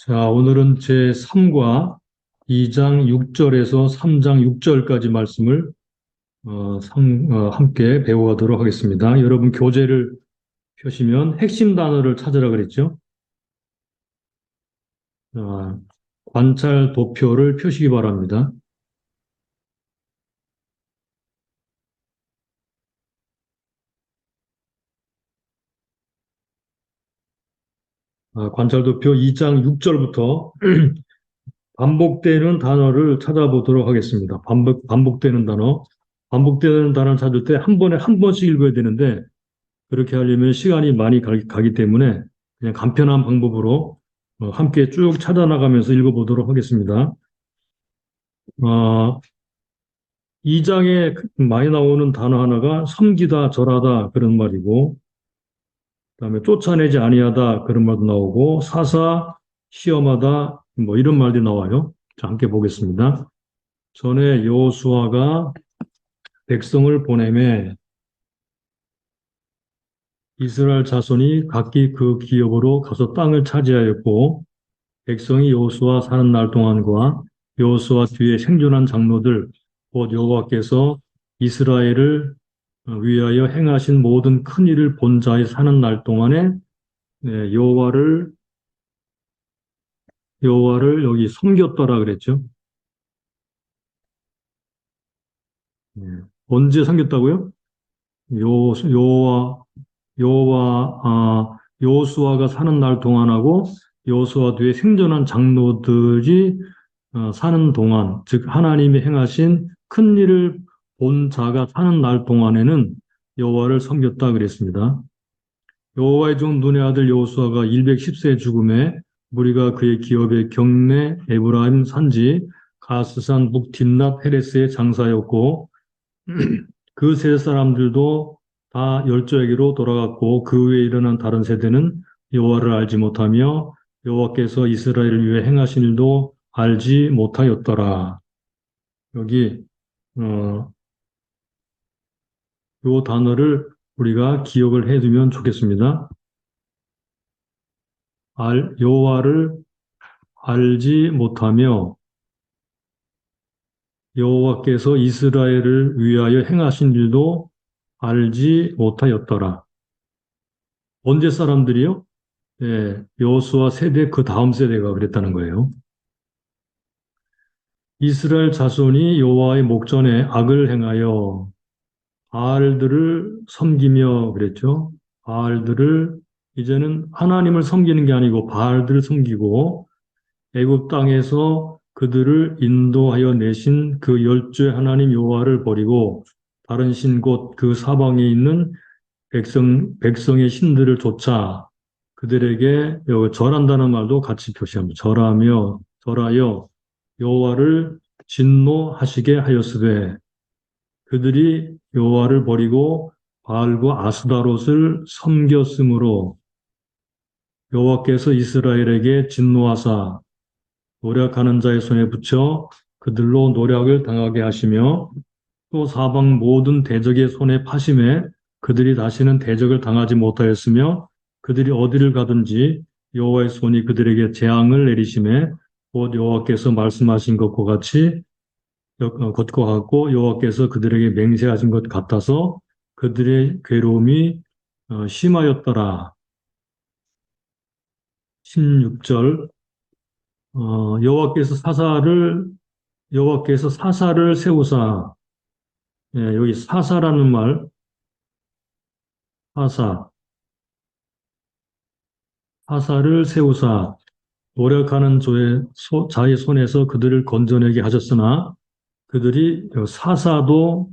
자, 오늘은 제3과 2장 6절에서 3장 6절까지 말씀을 함께 배워가도록 하겠습니다. 여러분 교재를 펴시면 핵심 단어를 찾으라 그랬죠? 아, 관찰 도표를 펴시기 바랍니다. 관찰 도표 2장 6절부터 반복되는 단어를 찾아보도록 하겠습니다. 반복되는 단어. 반복되는 단어를 찾을 때 한 번에 한 번씩 읽어야 되는데 그렇게 하려면 시간이 많이 가기 때문에 그냥 간편한 방법으로 함께 쭉 찾아나가면서 읽어보도록 하겠습니다. 어, 2장에 많이 나오는 단어 하나가 섬기다, 절하다 그런 말이고, 그다음에 쫓아내지 아니하다 그런 말도 나오고, 사사, 시험하다 뭐 이런 말들이 나와요. 자, 함께 보겠습니다. 전에 여호수아가 백성을 보내매 이스라엘 자손이 각기 그 기업으로 가서 땅을 차지하였고, 백성이 여호수아 사는 날 동안과 여호수아 뒤에 생존한 장로들 곧 여호와께서 이스라엘을 위하여 행하신 모든 큰 일을 본 자의 사는 날 동안에 여호와를 여기 섬겼더라 그랬죠. 네. 언제 섬겼다고요? 요 여호와 여호수아가 사는 날 동안하고 여호수아 뒤에 생존한 장로들이 사는 동안, 즉 하나님이 행하신 큰 일을 본 자가 사는 날 동안에는 여호와를 섬겼다 그랬습니다. 여호와의 종 눈의 아들 여호수아가 110세에 죽음에 무리가 그의 기업의 경내 에브라임 산지 가스산 북딥낫 헤레스에 장사였고 그 세 사람들도 다 열조에게로 돌아갔고 그 후에 일어난 다른 세대는 여호와를 알지 못하며 여호와께서 이스라엘을 위해 행하신 일도 알지 못하였더라. 여기 요 단어를 우리가 기억을 해두면 좋겠습니다. 여호와를 알지 못하며 여호와께서 이스라엘을 위하여 행하신 일도 알지 못하였더라. 언제 사람들이요? 예, 여호수아 세대 그 다음 세대가 그랬다는 거예요. 이스라엘 자손이 여호와의 목전에 악을 행하여 바알들을 섬기며 그랬죠. 바알들을 이제는 하나님을 섬기는 게 아니고 바알들을 섬기고 애굽 땅에서 그들을 인도하여 내신 그 열조의 하나님 여호와를 버리고 다른 신 곧 그 사방에 있는 백성의 신들을 쫓아 그들에게 여기 절한다는 말도 같이 표시합니다. 절하여 여호와를 진노하시게 하였으되 그들이 여호와를 버리고 바알과 아스다롯을 섬겼으므로 여호와께서 이스라엘에게 진노하사 노력하는 자의 손에 붙여 그들로 노력을 당하게 하시며 또 사방 모든 대적의 손에 파심해 그들이 다시는 대적을 당하지 못하였으며 그들이 어디를 가든지 여호와의 손이 그들에게 재앙을 내리심에 곧 여호와께서 말씀하신 것과 같이 것과 같고 여호와께서 그들에게 맹세하신 것 같아서 그들의 괴로움이 심하였더라. 16절 여호와께서 사사를 세우사 여기 사사라는 말 사사 사사를 세우사 노력하는 자의 손에서 그들을 건져내게 하셨으나 그들이 사사도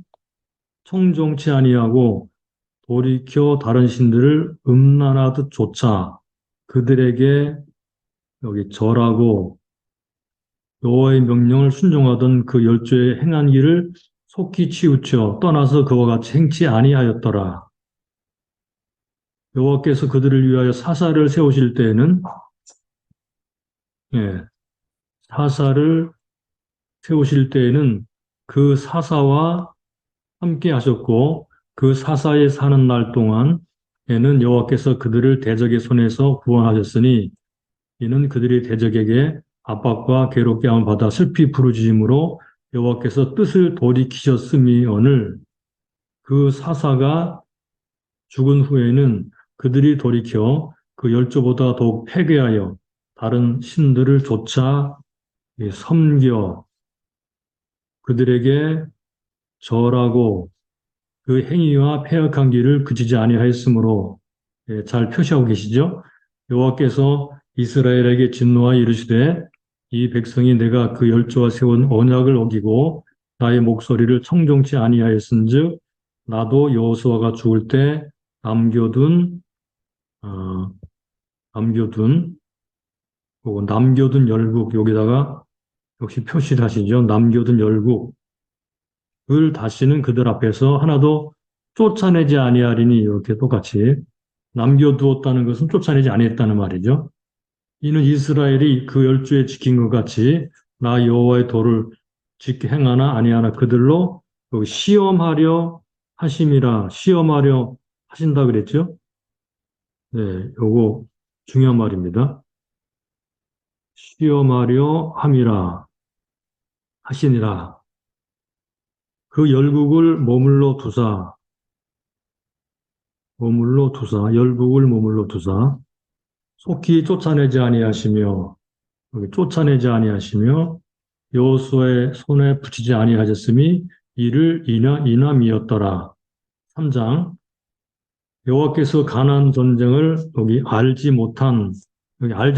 청종치 아니하고 돌이켜 다른 신들을 음란하듯 쫓아 그들에게 여기 절하고 여호와의 명령을 순종하던 그 열조의 행한 일을 속히 치우쳐 떠나서 그와 같이 행치 아니하였더라. 여호와께서 그들을 위하여 사사를 세우실 때에는 예, 사사를 세우실 때에는 그 사사와 함께 하셨고 그 사사에 사는 날 동안에는 여호와께서 그들을 대적의 손에서 구원하셨으니 이는 그들이 대적에게 압박과 괴롭게 함을 받아 슬피 부르짖음으로 여호와께서 뜻을 돌이키셨음이오늘 그 사사가 죽은 후에는 그들이 돌이켜 그 열조보다 더욱 패괴하여 다른 신들을 쫓아 섬겨 그들에게 절하고 그 행위와 패역한 길을 그치지 아니하였으므로 잘 표시하고 계시죠? 여호와께서 이스라엘에게 진노하여 이르시되 이 백성이 내가 그 열조와 세운 언약을 어기고 나의 목소리를 청종치 아니하였은즉 나도 여호수아가 죽을 때 남겨둔 어, 남겨둔 남겨둔 열국 여기다가 역시 표시를 하시죠. 남겨둔 열국을 다시는 그들 앞에서 하나도 쫓아내지 아니하리니 이렇게 똑같이 남겨두었다는 것은 쫓아내지 아니했다는 말이죠. 이는 이스라엘이 그 열주에 지킨 것 같이 나 여호와의 도를 지켜 행하나 아니하나 그들로 시험하려 하심이라 시험하려 하신다 그랬죠. 네, 요거 중요한 말입니다. 시험하려 함이라 하시니라. 그 열국을 열국을 머물러 두사 속히 쫓아내지 아니하시며 여호수아의 손에 붙이지 아니하셨음이 이를 인함이었더라. 3장 여호와께서 가나안 전쟁을 여기 알지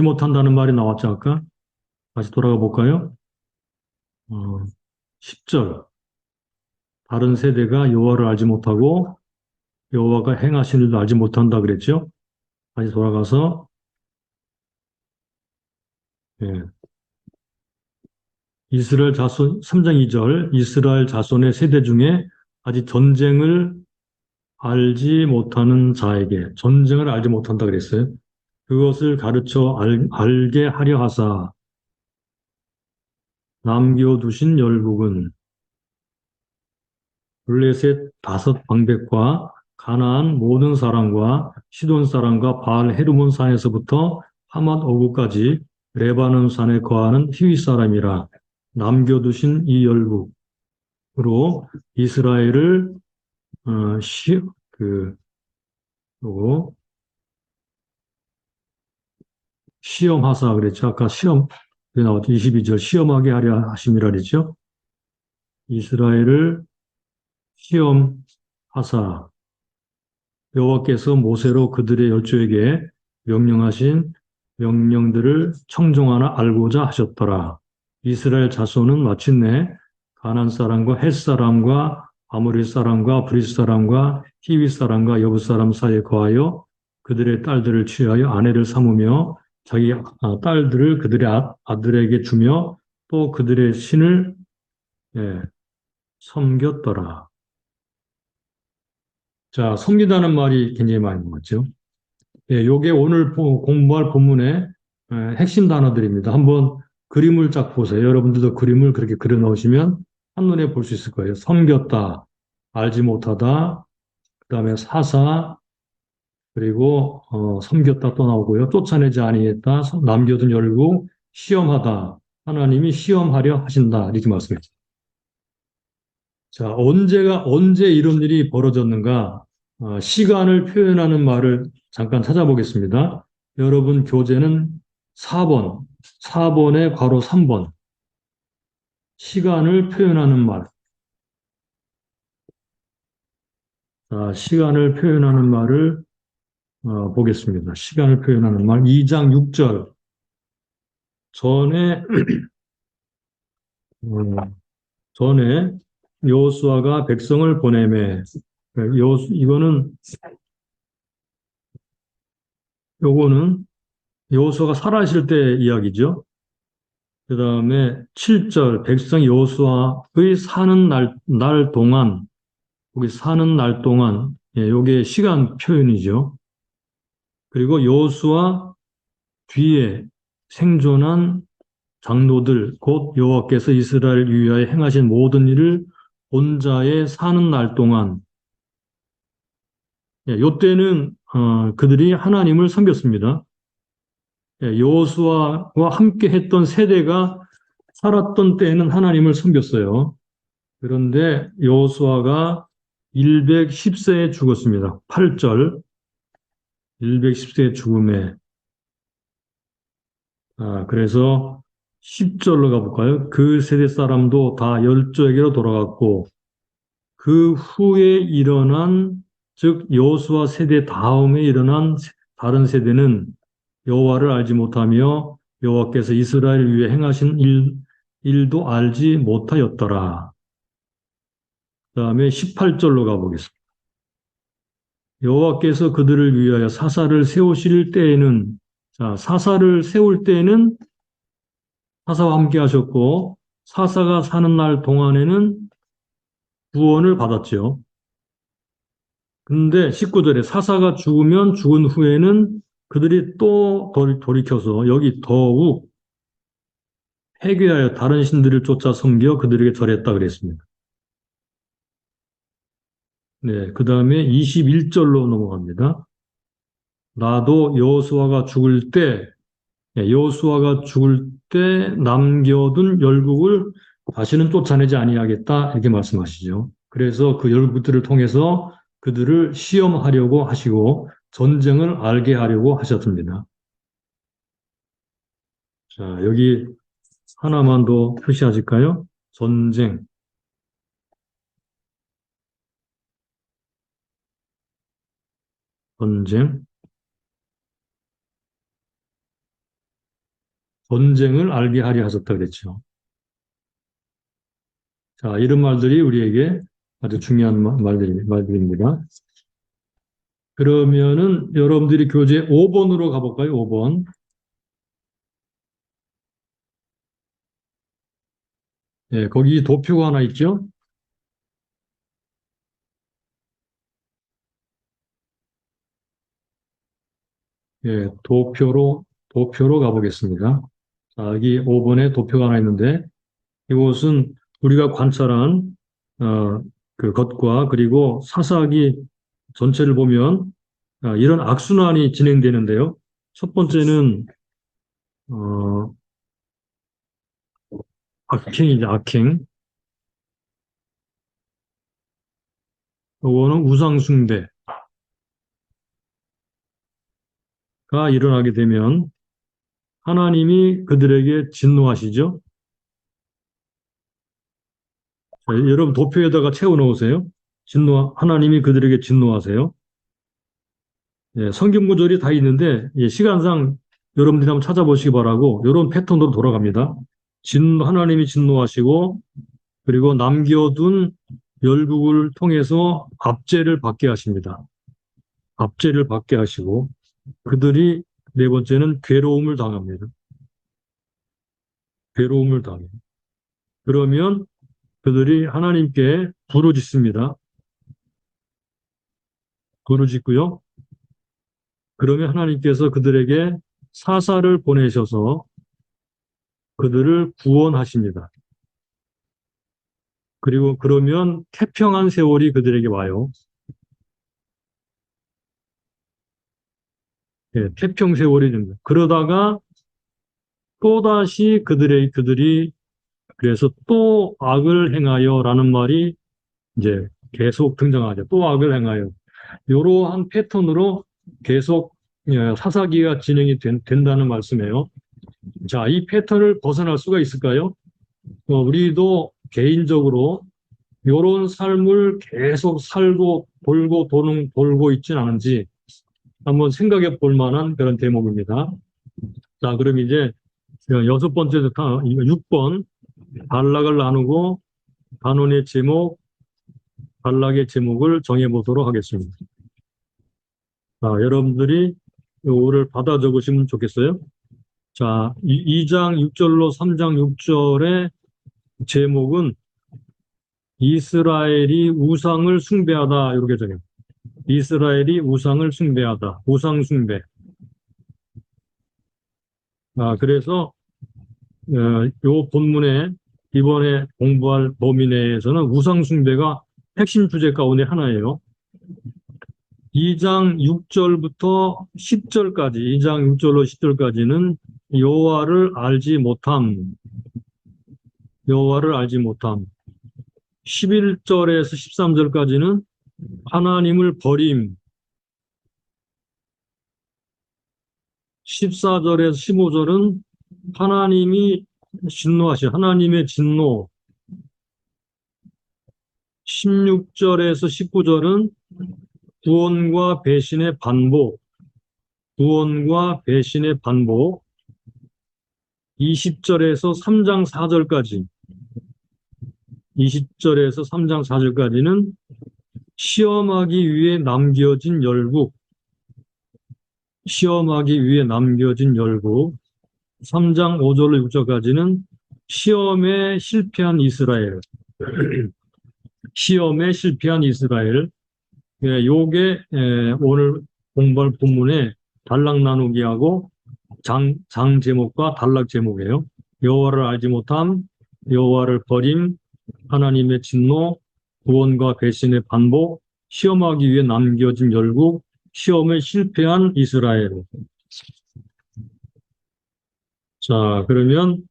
못한다는 말이 나왔죠 아까? 다시 돌아가 볼까요? 10절 다른 세대가 여호와를 알지 못하고 여호와가 행하신 일도 알지 못한다 그랬죠? 다시 돌아가서 예. 이스라엘 자손 3장 2절 이스라엘 자손의 세대 중에 아직 전쟁을 알지 못하는 자에게 전쟁을 알지 못한다 그랬어요. 그것을 가르쳐 알게 하려 하사 남겨두신 열국은 블레셋 5방백과 가나안 모든 사람과 시돈 사람과 바알 헤르몬 산에서부터 하맛 어구까지 레바논 산에 거하는 히윗 사람이라 남겨두신 이 열국으로 이스라엘을 어, 시, 그, 요거, 시험하사 그랬죠. 아까 시험, 나왔죠. 22절 시험하게 하려 하심이라 그랬죠. 이스라엘을 시험하사 여호와께서 모세로 그들의 열조에게 명령하신 명령들을 청종하나 알고자 하셨더라. 이스라엘 자손은 마침내 가나안 사람과 헷 사람과 아모리 사람과 브리스 사람과 히윗 사람과 여부 사람 사이에 거하여 그들의 딸들을 취하여 아내를 삼으며 자기 딸들을 그들의 아들에게 주며 또 그들의 신을 예, 섬겼더라. 자, 섬기다는 말이 굉장히 많이 나왔죠. 예, 요게 오늘 공부할 본문의 핵심 단어들입니다. 한번 그림을 쫙 보세요. 여러분들도 그림을 그렇게 그려 놓으시면 한눈에 볼 수 있을 거예요. 섬겼다, 알지 못하다, 그 다음에 사사, 그리고 섬겼다 또 나오고요. 쫓아내지 아니했다, 남겨둔 열고, 시험하다. 하나님이 시험하려 하신다. 이렇게 말씀했죠. 자, 언제 이런 일이 벌어졌는가? 시간을 표현하는 말을 잠깐 찾아보겠습니다. 여러분 교재는 4번에 괄호 3번. 시간을 표현하는 말. 자, 시간을 표현하는 말을 보겠습니다. 시간을 표현하는 말. 2장 6절. 전에, 전에 여호수아가 백성을 보내매, 요거는 여호수아가 살아있을 때 이야기죠. 그 다음에 7절 백성 여호수아의 사는 날 동안 거기 사는 날 동안 요게 시간 표현이죠. 그리고 여호수아 뒤에 생존한 장로들 곧 여호와께서 이스라엘 위하여 행하신 모든 일을 본 자의 사는 날 동안 요때는 그들이 하나님을 섬겼습니다. 여호수아와 함께 했던 세대가 살았던 때에는 하나님을 섬겼어요. 그런데 여호수아가 110세에 죽었습니다. 8절 110세의 죽음에 그래서 10절로 가볼까요? 그 세대 사람도 다 열조에게로 돌아갔고 그 후에 일어난 즉 여호수아 세대 다음에 일어난 다른 세대는 여호와를 알지 못하며 여호와께서 이스라엘 위에 행하신 일도 알지 못하였더라. 그다음에 18절로 가보겠습니다. 여호와께서 그들을 위하여 사사를 세우실 때에는 사사를 세울 때에는 사사와 함께 하셨고 사사가 사는 날 동안에는 구원을 받았죠. 근데 19절에 사사가 죽으면 죽은 후에는 그들이 또 돌이켜서 여기 더욱 회개하여 다른 신들을 쫓아 섬겨 그들에게 절했다 그랬습니다. 네, 그 다음에 21절로 넘어갑니다. 나도 여호수아가 죽을 때 남겨둔 열국을 다시는 쫓아내지 아니하겠다 이렇게 말씀하시죠. 그래서 그 열국들을 통해서 그들을 시험하려고 하시고 전쟁을 알게 하려고 하셨습니다. 자, 여기 하나만 더 표시하실까요? 전쟁. 전쟁을 알게 하려 하셨다 그랬죠. 자, 이런 말들이 우리에게 아주 중요한 말들입니다. 그러면은 여러분들이 교재 5번으로 가볼까요? 5번. 예, 거기 도표가 하나 있죠? 예, 도표로 가보겠습니다. 자, 여기 5번에 도표가 하나 있는데, 이곳은 우리가 관찰한, 그 것과 그리고 사사기 전체를 보면, 이런 악순환이 진행되는데요. 첫 번째는, 어, 악행이죠, 악행. 이거는 우상숭배가 일어나게 되면, 하나님이 그들에게 진노하시죠. 자, 여러분 도표에다가 채워 넣으세요. 하나님이 그들에게 진노하세요. 예, 성경 구절이 다 있는데 예, 시간상 여러분들이 한번 찾아보시기 바라고 이런 패턴으로 돌아갑니다. 하나님이 진노하시고 그리고 남겨둔 열국을 통해서 압제를 받게 하십니다. 압제를 받게 하시고 그들이 네 번째는 괴로움을 당합니다. 괴로움을 당해요. 그러면 그들이 하나님께 부르짖습니다. 부르짖고요. 그러면 하나님께서 그들에게 사사를 보내셔서 그들을 구원하십니다. 그리고 그러면 태평한 세월이 그들에게 와요. 예, 태평 세월이 됩니다. 그러다가 또다시 그들이 그래서 또 악을 행하여라는 말이 이제 계속 등장하죠. 또 악을 행하여. 이러한 패턴으로 계속 사사기가 진행이 된다는 말씀이에요. 자, 이 패턴을 벗어날 수가 있을까요? 우리도 개인적으로 이런 삶을 계속 살고 돌고 있지는 않은지 한번 생각해 볼 만한 그런 대목입니다. 자, 그럼 이제 여섯 번째, 6번 단락을 나누고 단원의 제목, 단락의 제목을 정해 보도록 하겠습니다. 자, 여러분들이 이거를 받아 적으시면 좋겠어요. 자, 2장 6절로 3장 6절의 제목은 이스라엘이 우상을 숭배하다 이렇게 정해요. 이스라엘이 우상을 숭배하다. 우상 숭배. 그래서 요 본문에 이번에 공부할 범위 내에서는 우상 숭배가 핵심 주제 가운데 하나예요. 2장 6절부터 10절까지, 2장 6절로 10절까지는 여호와를 알지 못함, 여호와를 알지 못함. 11절에서 13절까지는 하나님을 버림, 14절에서 15절은 하나님이 진노하시, 하나님의 진노, 16절에서 19절은 구원과 배신의 반복, 구원과 배신의 반복, 20절에서 3장 4절까지, 20절에서 3장 4절까지는 시험하기 위해 남겨진 열국, 시험하기 위해 남겨진 열국, 3장 5절로 6절까지는 시험에 실패한 이스라엘, 시험에 실패한 이스라엘. 예, 요게 오늘 공부할 본문의 단락 나누기하고 장 제목과 단락 제목이에요. 여호와를 알지 못함, 여호와를 버림, 하나님의 진노, 구원과 배신의 반복, 시험하기 위해 남겨진 열국, 시험에 실패한 이스라엘. 자, 그러면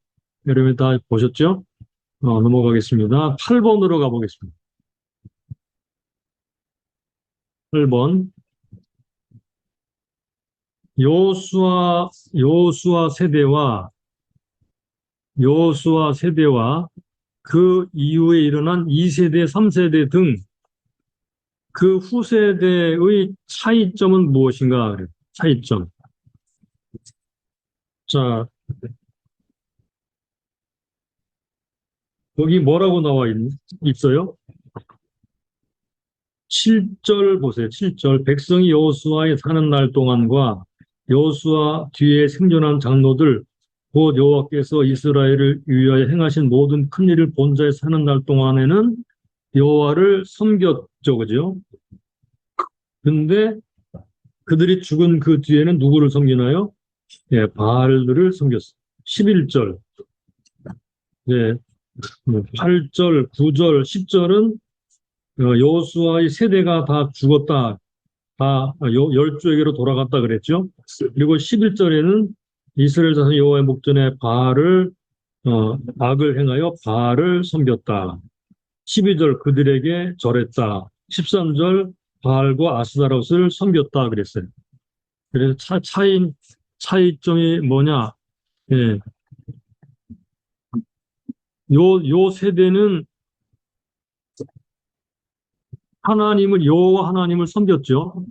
여러분 다 보셨죠? 넘어가겠습니다. 8번으로 가보겠습니다. 8번. 여호수아 세대와 그 이후에 일어난 2세대, 3세대 등 그 후세대의 차이점은 무엇인가? 차이점. 자, 여기 뭐라고 나와 있어요? 7절 보세요. 7절. 백성이 여호수아에 사는 날 동안과 여호수아 뒤에 생존한 장로들 곧 여호와께서 이스라엘을 위하여 행하신 모든 큰 일을 본 자에 사는 날 동안에는 여호와를 섬겼죠. 그죠? 근데 그들이 죽은 그 뒤에는 누구를 섬기나요? 예, 바알들을 섬겼어요. 11절. 예, 8절, 9절, 10절은 여호수아의 세대가 다 죽었다. 다 열조에게로 돌아갔다 그랬죠. 그리고 11절에는 이스라엘 자손 여호와의 목전에 악을 행하여 바알을 섬겼다. 12절 그들에게 절했다. 13절 바알과 아스다롯을 섬겼다 그랬어요. 그래서 차이점이 뭐냐? 예. 요 세대는 여호와 하나님을 섬겼죠.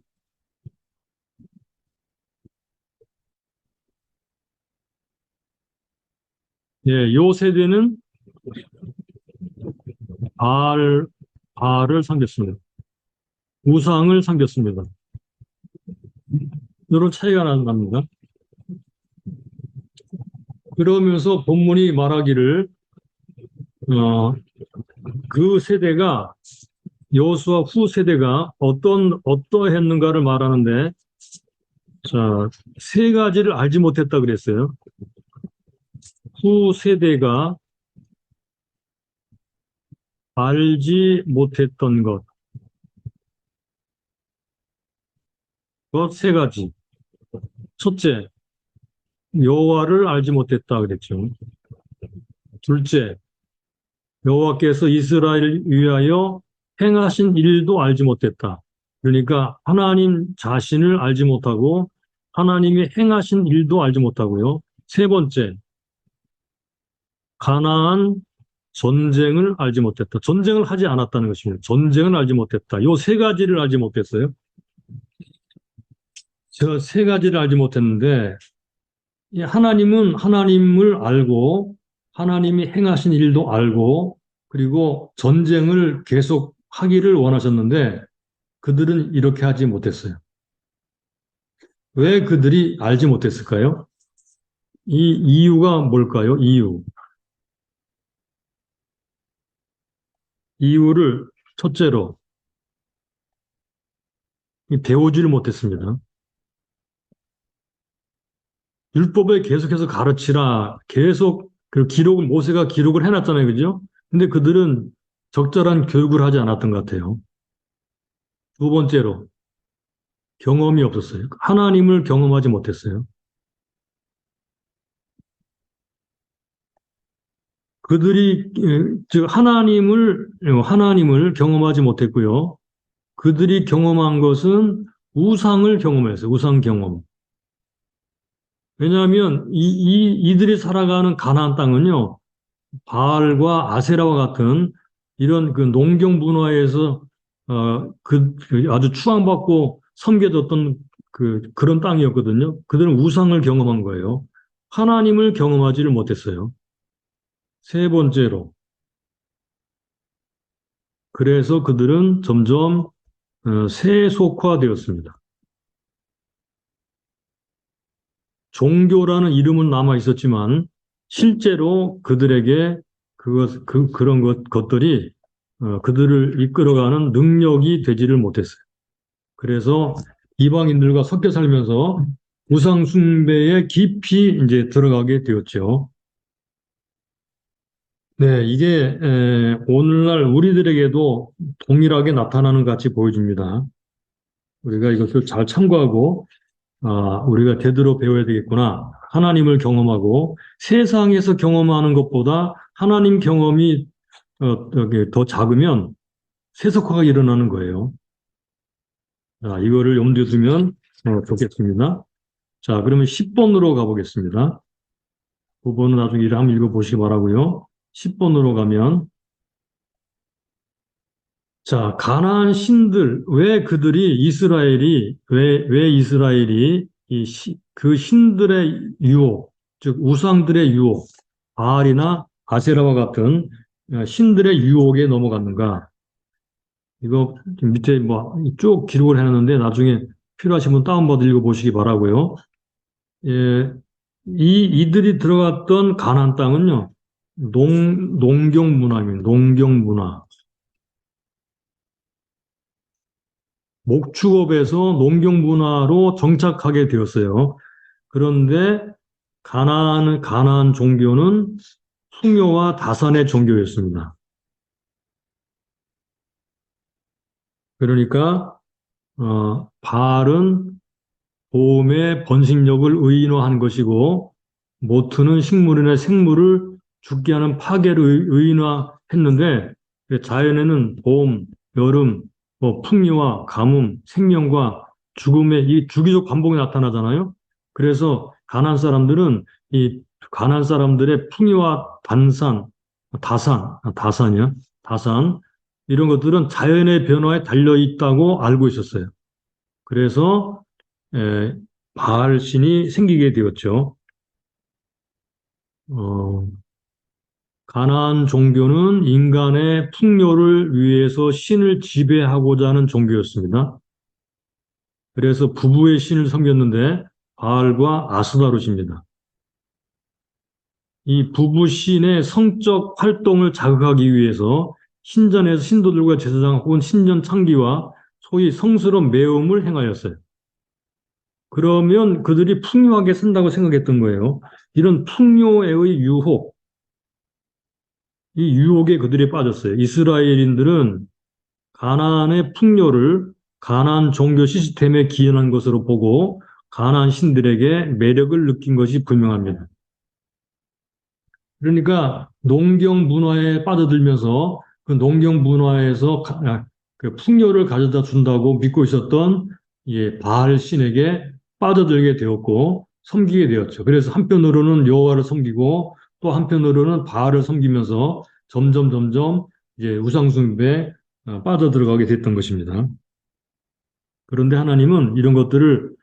예, 요 세대는 바알을 섬겼습니다. 우상을 섬겼습니다. 이런 차이가 납니다. 그러면서 본문이 말하기를 그 세대가 여호수아 후 세대가 어떠했는가를 말하는데 자, 세 가지를 알지 못했다 그랬어요. 후 세대가 알지 못했던 것. 그것 세 가지. 첫째, 여호와를 알지 못했다 그랬죠. 둘째, 여호와께서 이스라엘을 위하여 행하신 일도 알지 못했다. 그러니까 하나님 자신을 알지 못하고 하나님이 행하신 일도 알지 못하고요. 세 번째, 가나안 전쟁을 알지 못했다. 전쟁을 하지 않았다는 것입니다. 전쟁을 알지 못했다. 요 세 가지를 알지 못했어요. 제가 세 가지를 알지 못했는데 하나님은 하나님을 알고 하나님이 행하신 일도 알고 그리고 전쟁을 계속 하기를 원하셨는데 그들은 이렇게 하지 못했어요. 왜 그들이 알지 못했을까요? 이 이유가 뭘까요? 이유를 첫째로 배우지를 못했습니다. 율법에 계속해서 가르치라 계속 모세가 기록을 해놨잖아요. 그죠? 근데 그들은 적절한 교육을 하지 않았던 것 같아요. 두 번째로 경험이 없었어요. 하나님을 경험하지 못했어요. 그들이 즉 하나님을 경험하지 못했고요. 그들이 경험한 것은 우상을 경험했어요. 우상 경험. 왜냐하면 이들이 살아가는 가나안 땅은요, 바알과 아세라와 같은 이런 그 농경 문화에서 그 아주 추앙받고 섬겨졌던 그런 땅이었거든요. 그들은 우상을 경험한 거예요. 하나님을 경험하지를 못했어요. 세 번째로, 그래서 그들은 점점 세속화되었습니다. 종교라는 이름은 남아 있었지만 실제로 그들에게 그런 것들이 그들을 이끌어가는 능력이 되지를 못했어요. 그래서 이방인들과 섞여 살면서 우상 숭배에 깊이 이제 들어가게 되었죠. 네, 이게 오늘날 우리들에게도 동일하게 나타나는 것 같이 보여집니다. 우리가 이것을 잘 참고하고 우리가 제대로 배워야 되겠구나. 하나님을 경험하고 세상에서 경험하는 것보다 하나님 경험이 더 작으면 세속화가 일어나는 거예요. 자, 이거를 염두에 두면 좋겠습니다. 자, 그러면 10번으로 가보겠습니다. 9번은 나중에 한번 읽어보시기 바라고요. 10번으로 가면 자, 가나안 신들, 왜 이스라엘이 그 신들의 유혹, 즉 우상들의 유혹, 바알이나 아세라와 같은 신들의 유혹에 넘어갔는가? 이거 밑에 뭐 쭉 기록을 해놨는데 나중에 필요하신 분 다운받아 읽어보시기 바라고요. 예, 이들이 들어갔던 가나안 땅은요, 농경 문화입니다. 농경 문화. 목축업에서 농경 문화로 정착하게 되었어요. 그런데 가나안 종교는 풍요와 다산의 종교였습니다. 그러니까 바알은 봄의 번식력을 의인화한 것이고 모트는 식물이나 생물을 죽게 하는 파괴를 의인화했는데 자연에는 봄, 여름, 뭐 풍요와 가뭄, 생명과 죽음의 이 주기적 반복이 나타나잖아요. 그래서 이 가난 사람들의 풍요와 다산이야, 다산 이런 것들은 자연의 변화에 달려 있다고 알고 있었어요. 그래서 에, 바알 신이 생기게 되었죠. 어, 가나안 종교는 인간의 풍요를 위해서 신을 지배하고자 하는 종교였습니다. 그래서 부부의 신을 섬겼는데 바알과 아스다롯입니다. 이 부부 신의 성적 활동을 자극하기 위해서 신전에서 신도들과 제사장 혹은 신전 창기와 소위 성스러운 매음을 행하였어요. 그러면 그들이 풍요하게 산다고 생각했던 거예요. 이런 풍요의 유혹, 이 유혹에 그들이 빠졌어요. 이스라엘인들은 가나안의 풍요를 가나안 종교 시스템에 기인한 것으로 보고 가나안 신들에게 매력을 느낀 것이 분명합니다. 그러니까 농경 문화에 빠져들면서 그 농경 문화에서 그 풍요를 가져다 준다고 믿고 있었던 바알 신에게 빠져들게 되었고 섬기게 되었죠. 그래서 한편으로는 여호와를 섬기고 또 한편으로는 바알을 섬기면서 점점 이제 우상숭배에 빠져들어가게 됐던 것입니다. 그런데 하나님은 이런 것들을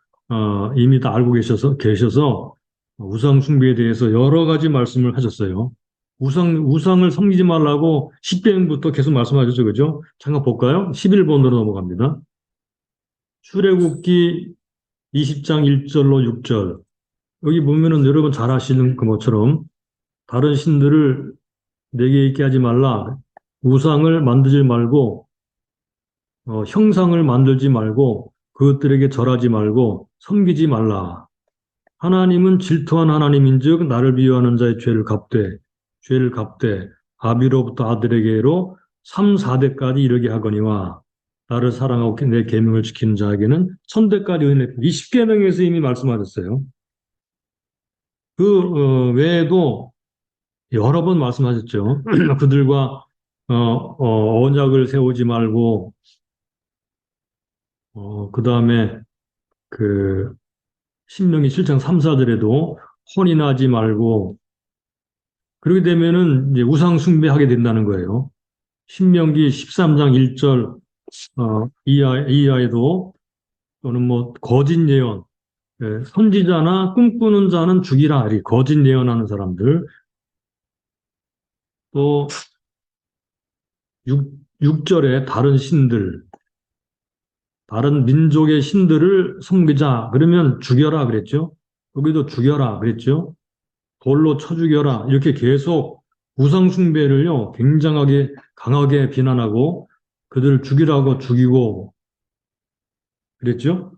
이미 다 알고 계셔서 우상 숭배에 대해서 여러 가지 말씀을 하셨어요. 우상을 섬기지 말라고 10장부터 계속 말씀하셨죠. 그죠? 잠깐 볼까요? 11번으로 넘어갑니다. 출애굽기 20장 1절로 6절. 여기 보면은 여러분 잘 아시는 것처럼 다른 신들을 내게 있게 하지 말라. 우상을 만들지 말고 형상을 만들지 말고 그것들에게 절하지 말고 섬기지 말라. 하나님은 질투한 하나님인즉 나를 미워하는 자의 죄를 갚되 아비로부터 아들에게로 3, 4대까지 이르게 하거니와 나를 사랑하고 내 계명을 지키는 자에게는 천대까지 은혜. 20계명에서 이미 말씀하셨어요. 외에도 여러 번 말씀하셨죠. 그들과 언약을 세우지 말고 그 다음에 그 신명기 7장 3, 4절에도 혼인하지 말고 그렇게 되면은 이제 우상 숭배하게 된다는 거예요. 신명기 13장 1절 이하에도 또는 뭐 거짓 예언, 선지자나 꿈꾸는 자는 죽이라, 이 거짓 예언하는 사람들, 또 6절에 다른 신들, 다른 민족의 신들을 섬기자 그러면 죽여라 그랬죠. 여기도 죽여라 그랬죠. 돌로 쳐 죽여라 이렇게 계속 우상 숭배를요 굉장하게 강하게 비난하고 그들을 죽이라고 죽이고 그랬죠.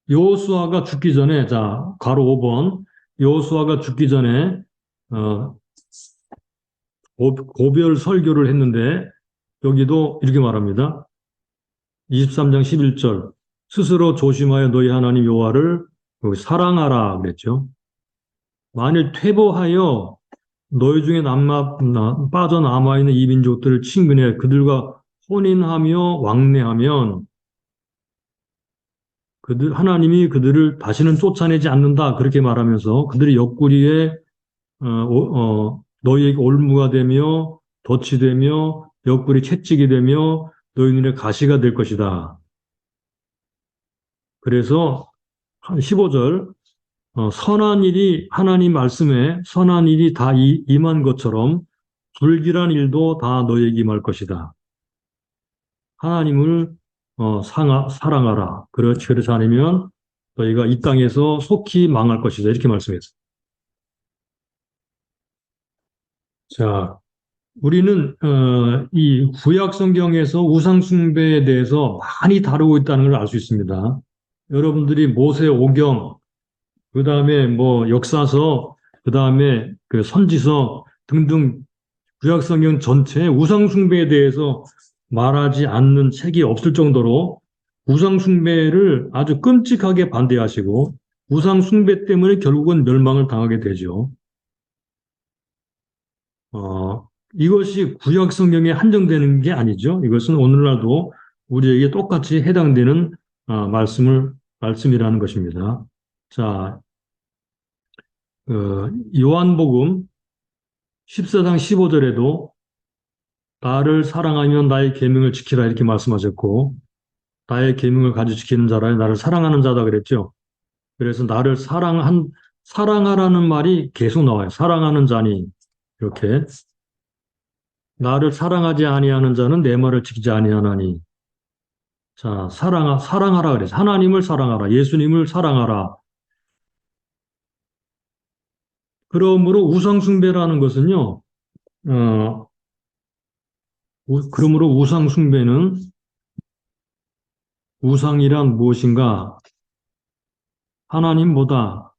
여호수아가 죽기 전에 자 가로 5번 여호수아가 죽기 전에 어, 고별 설교를 했는데 여기도 이렇게 말합니다. 23장 11절 스스로 조심하여 너희 하나님 여호와를 사랑하라 그랬죠. 만일 퇴보하여 너희 중에 빠져남아있는 이 민족들을 친근해 그들과 혼인하며 왕래하면 하나님이 그들을 다시는 쫓아내지 않는다 그렇게 말하면서 그들이 옆구리에 너희에게 올무가 되며 덫이 되며 옆구리 채찍이 되며 너희 눈에 가시가 될 것이다. 그래서 한 15절 선한 일이 하나님 말씀에 선한 일이 다 임한 것처럼 불길한 일도 다 너희에게 임할 것이다. 하나님을 사랑하라. 그렇지 않으면 너희가 이 땅에서 속히 망할 것이다. 이렇게 말씀했어요. 자, 우리는 이 구약 성경에서 우상 숭배에 대해서 많이 다루고 있다는 걸 알 수 있습니다. 여러분들이 모세 오경, 그 다음에 뭐 역사서, 그 다음에 그 선지서 등등 구약 성경 전체에 우상 숭배에 대해서 말하지 않는 책이 없을 정도로 우상 숭배를 아주 끔찍하게 반대하시고 우상 숭배 때문에 결국은 멸망을 당하게 되죠. 이것이 구약 성경에 한정되는 게 아니죠. 이것은 오늘날도 우리에게 똑같이 해당되는 말씀이라는 것입니다. 자, 요한복음 14장 15절에도 나를 사랑하면 나의 계명을 지키라 이렇게 말씀하셨고 나의 계명을 가지고 지키는 자라 나를 사랑하는 자다 그랬죠. 그래서 나를 사랑하라는 말이 계속 나와요. 사랑하는 자니 이렇게 나를 사랑하지 아니하는 자는 내 말을 지키지 아니하나니. 자, 사랑하라 그래서 하나님을 사랑하라. 예수님을 사랑하라. 그러므로 우상숭배라는 것은요. 그러므로 우상숭배는 우상이란 무엇인가? 하나님보다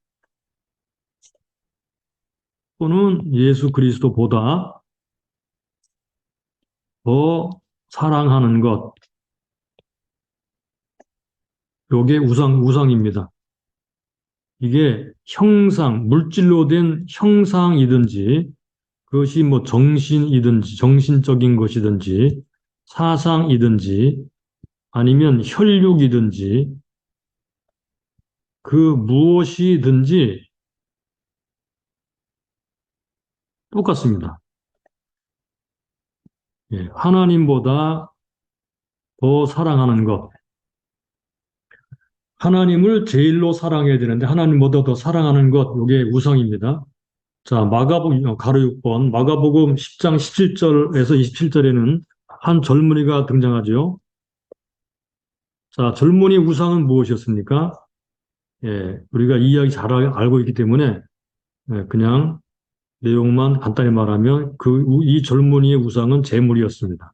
또는 예수 그리스도보다 더 사랑하는 것. 요게 우상입니다. 이게 물질로 된 형상이든지, 그것이 뭐 정신이든지, 정신적인 것이든지, 사상이든지, 아니면 혈육이든지, 그 무엇이든지 똑같습니다. 예, 하나님보다 더 사랑하는 것. 하나님을 제일로 사랑해야 되는데 하나님보다 더 사랑하는 것, 이게 우상입니다. 자, 가로 6번, 마가복음 10장 17절에서 27절에는 한 젊은이가 등장하죠. 자, 젊은이 우상은 무엇이었습니까? 예, 우리가 이 이야기 잘 알고 있기 때문에 그냥 내용만 간단히 말하면 이 젊은이의 우상은 재물이었습니다.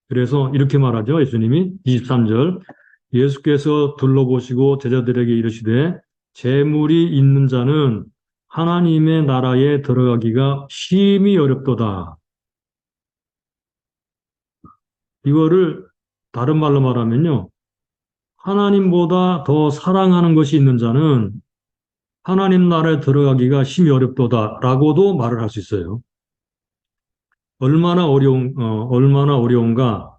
그래서 이렇게 말하죠. 예수님이 23절 예수께서 둘러보시고 제자들에게 이르시되 재물이 있는 자는 하나님의 나라에 들어가기가 심히 어렵도다. 이거를 다른 말로 말하면요. 하나님보다 더 사랑하는 것이 있는 자는 하나님 나라에 들어가기가 심히 어렵도다라고도 말을 할 수 있어요. 얼마나 어려운가?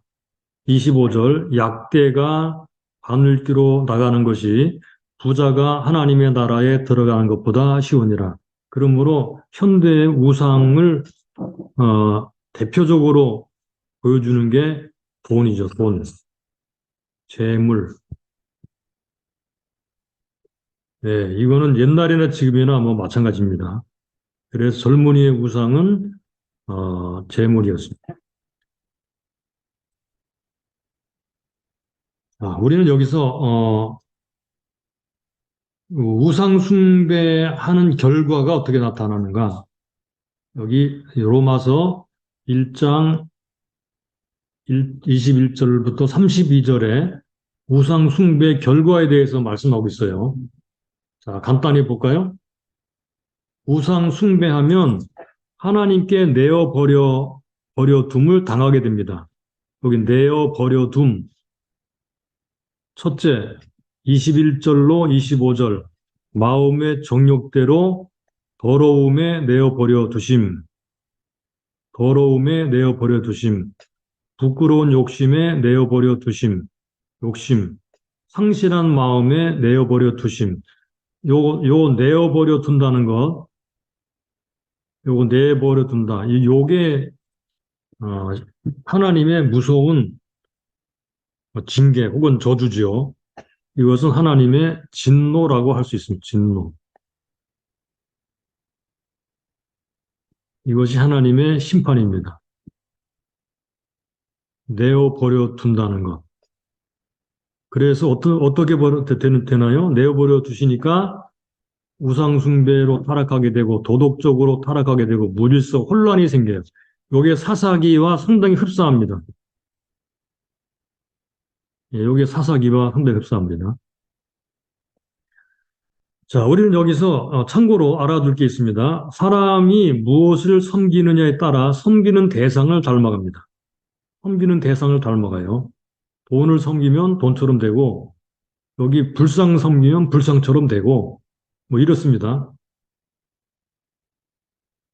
25절, 약대가 바늘기로 나가는 것이 부자가 하나님의 나라에 들어가는 것보다 쉬우니라. 그러므로 현대의 우상을 대표적으로 보여주는 게 돈이죠, 돈. 재물. 네, 이거는 옛날이나 지금이나 뭐 마찬가지입니다. 그래서 젊은이의 우상은 재물이었습니다. 우리는 여기서 우상 숭배하는 결과가 어떻게 나타나는가? 여기 로마서 1장 21절부터 32절에 우상 숭배 결과에 대해서 말씀하고 있어요. 자, 간단히 볼까요? 우상 숭배하면 하나님께 버려둠을 당하게 됩니다. 여기 내어 버려둠. 첫째, 21절로 25절. 마음의 정욕대로 더러움에 내어 버려 두심. 더러움에 내어 버려 두심. 부끄러운 욕심에 내어 버려 두심. 욕심. 상실한 마음에 내어 버려 두심. 요 내어 버려 둔다는 것. 요거 내버려 둔다. 요게 어, 하나님의 무서운 징계 혹은 저주지요. 이것은 하나님의 진노라고 할 수 있습니다. 진노. 이것이 하나님의 심판입니다. 내어 버려 둔다는 것. 그래서 어떻게 되나요? 내어 버려 두시니까 우상숭배로 타락하게 되고 도덕적으로 타락하게 되고 무질서 혼란이 생겨요. 이게 사사기와 상당히 흡사합니다. 예, 이게 사사기와 상당히 흡사합니다. 자, 우리는 여기서 참고로 알아둘 게 있습니다. 사람이 무엇을 섬기느냐에 따라 섬기는 대상을 닮아갑니다. 섬기는 대상을 닮아가요. 돈을 섬기면 돈처럼 되고 여기 불상 섬기면 불상처럼 되고 뭐 이렇습니다.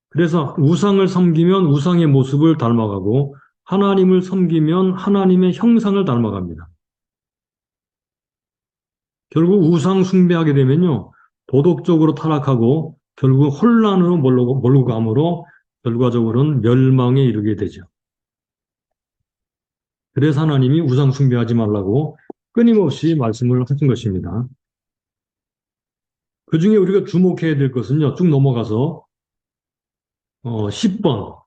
그래서 우상을 섬기면 우상의 모습을 닮아가고 하나님을 섬기면 하나님의 형상을 닮아갑니다. 결국 우상 숭배하게 되면요. 도덕적으로 타락하고 결국 혼란으로 몰고 감으로 결과적으로는 멸망에 이르게 되죠. 그래서 하나님이 우상 숭배하지 말라고 끊임없이 말씀을 하신 것입니다. 그 중에 우리가 주목해야 될 것은요. 쭉 넘어가서 10번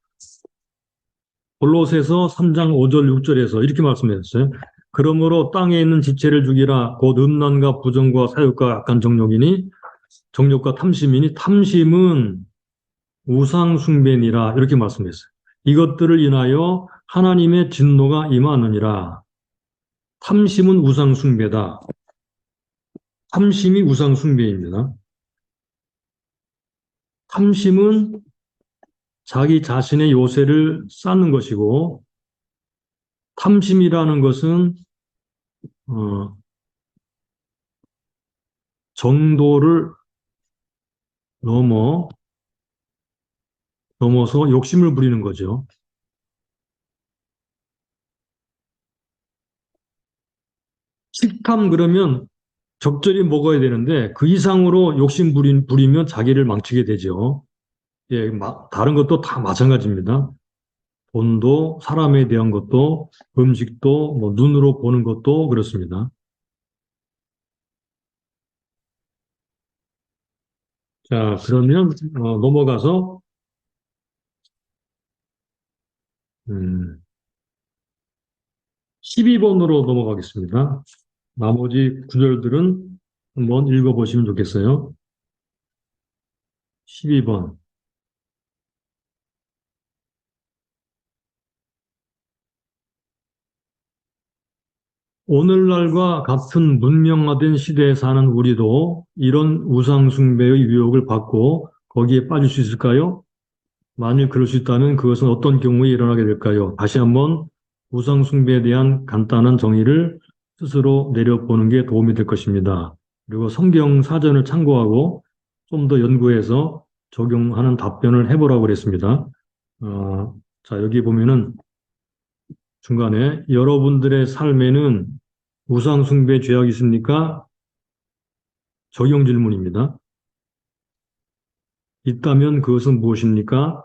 골로새서 3장 5절 6절에서 이렇게 말씀하셨어요. 그러므로 땅에 있는 지체를 죽이라 곧 음란과 부정과 사욕과 악한 정욕과 탐심이니 탐심은 우상 숭배니라 이렇게 말씀했어요. 이것들을 인하여 하나님의 진노가 임하느니라. 탐심은 우상 숭배다. 탐심이 우상 숭배입니다. 탐심은 자기 자신의 요새를 쌓는 것이고 탐심이라는 것은 정도를 넘어서 욕심을 부리는 거죠. 식탐 그러면 적절히 먹어야 되는데 그 이상으로 부리면 자기를 망치게 되죠. 예, 다른 것도 다 마찬가지입니다. 돈도 사람에 대한 것도 음식도 뭐 눈으로 보는 것도 그렇습니다. 자, 그러면 넘어가서 12번으로 넘어가겠습니다. 나머지 구절들은 한번 읽어보시면 좋겠어요. 12번. 오늘날과 같은 문명화된 시대에 사는 우리도 이런 우상숭배의 유혹을 받고 거기에 빠질 수 있을까요? 만일 그럴 수 있다면 그것은 어떤 경우에 일어나게 될까요? 다시 한번 우상 숭배에 대한 간단한 정의를 스스로 내려보는 게 도움이 될 것입니다. 그리고 성경 사전을 참고하고 좀 더 연구해서 적용하는 답변을 해보라고 그랬습니다. 자, 여기 보면은 중간에 여러분들의 삶에는 우상 숭배 죄악이 있습니까? 적용 질문입니다. 있다면 그것은 무엇입니까?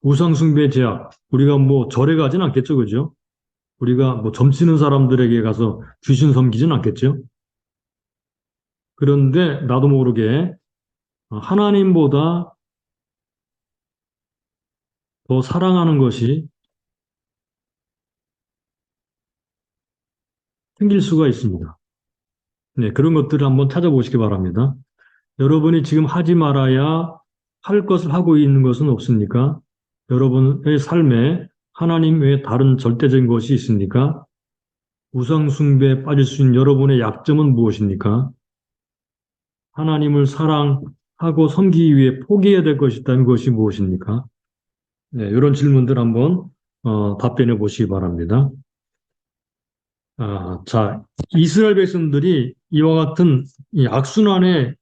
우상 숭배 죄악. 우리가 뭐 절에 가진 않겠죠, 그죠? 우리가 뭐 점치는 사람들에게 가서 귀신 섬기진 않겠죠? 그런데 나도 모르게 하나님보다 더 사랑하는 것이 생길 수가 있습니다. 네, 그런 것들을 한번 찾아보시기 바랍니다. 여러분이 지금 하지 말아야 할 것을 하고 있는 것은 없습니까? 여러분의 삶에 하나님 외에 다른 절대적인 것이 있습니까? 우상숭배에 빠질 수 있는 여러분의 약점은 무엇입니까? 하나님을 사랑하고 섬기기 위해 포기해야 될 것이 있다면 그것이 무엇입니까? 네, 이런 질문들 한번 답변해 보시기 바랍니다. 자, 이스라엘 백성들이 이와 같은 이 악순환에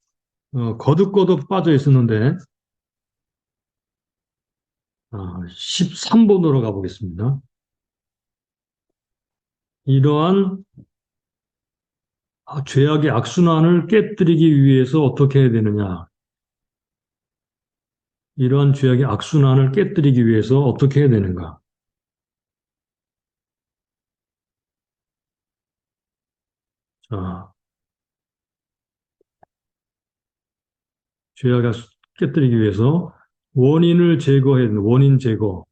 거듭거듭 빠져 있었는데 13번으로 가보겠습니다. 이러한 죄악의 악순환을 깨뜨리기 위해서 어떻게 해야 되느냐? 이러한 죄악의 악순환을 깨뜨리기 위해서 어떻게 해야 되는가? 자, 죄악을 깨뜨리기 위해서 원인을 제거해야 되는 원인 제거.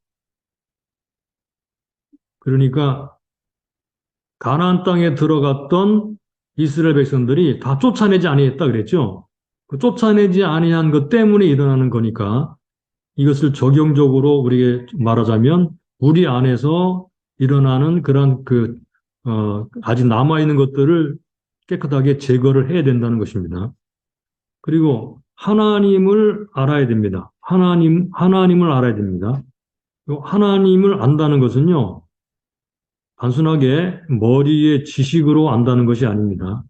그러니까 가나안 땅에 들어갔던 이스라엘 백성들이 다 쫓아내지 아니했다 그랬죠. 그 쫓아내지 아니한 것 때문에 일어나는 거니까 이것을 적용적으로 우리에게 말하자면 우리 안에서 일어나는 그런 아직 남아있는 것들을 깨끗하게 제거를 해야 된다는 것입니다. 그리고 하나님을 알아야 됩니다. 하나님을 알아야 됩니다. 하나님을 안다는 것은요, 단순하게 머리의 지식으로 안다는 것이 아닙니다.